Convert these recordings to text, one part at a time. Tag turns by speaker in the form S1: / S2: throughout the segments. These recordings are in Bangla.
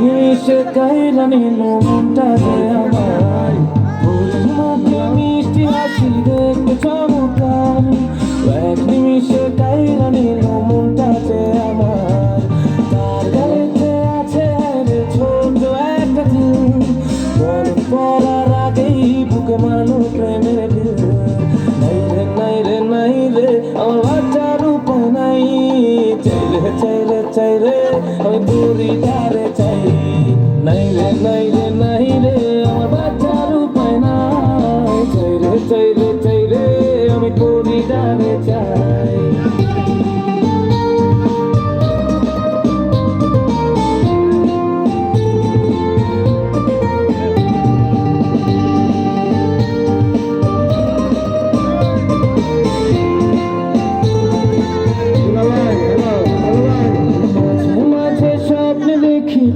S1: নিমিষে কাইরা নিল মনটা যে আমার, ফুলের মধ্যে মিষ্টি হাসি দেখতে চমৎকার। এক নিমিষে কাইরা নিল মনটা যে আমার, তার গালেতে আছে রে ছোট একটা দিন, বরফ পড়ার আগেই বুকে মারলো প্রেমের ঢেউ। নাই রে নাই রে নাই রে আমার বাঁচার উপায় নাই, চাইলে চাইলে চাইলে আমি পরিবারে চাই। নাই রে নাই রে নাই রে আমার বাঁচার উপায় নাই, চাইলে চাইলে চাইলে আমি পরিবারে চাই।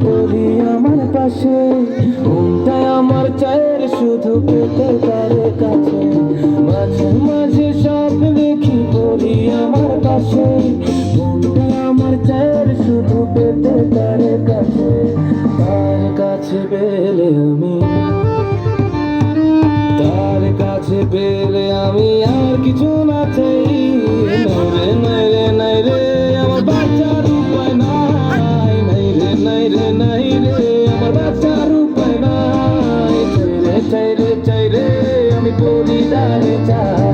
S1: পরি আমার পাশে, মনটাই আমার চায়ের শুধু পেতে তার কাছে। মাঝে মাঝে স্বপ্ন দেখি পরি আমার পাশে, মনটাই আমার চায়ের শুধু পেতে তার কাছে। তার কাছে পেলে আমি, তার কাছে পেলে আমি আর কিছু না চাই। নাই রে নাই রে নাই রে আমার বাঁচার উপায় নাই, নাই রে নাই রে নাই রে আমার বাঁচার উপায় নাই। চাই রে চাই রে চাই রে আমি পরিবারে চাই।